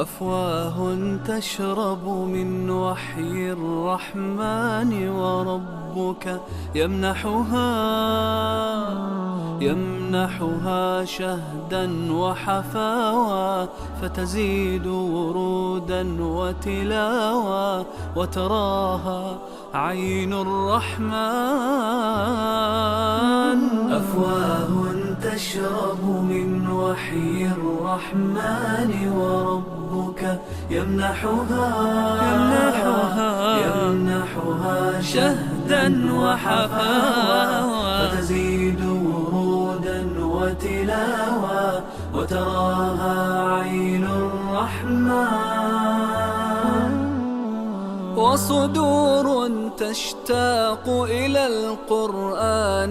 أفواه تشرب من وحي الرحمن وربك يمنحها شهدا وحفاوى، فتزيد ورودا وتلاوى، وتراها عين الرحمن. أفواه تشرب من وحي الرحمن وربك يمنحها شهدا وحفاوى، فتزيد ورودا وتلاوى، وتراها عين الرحمن. وصدور تشتاق إلى القرآن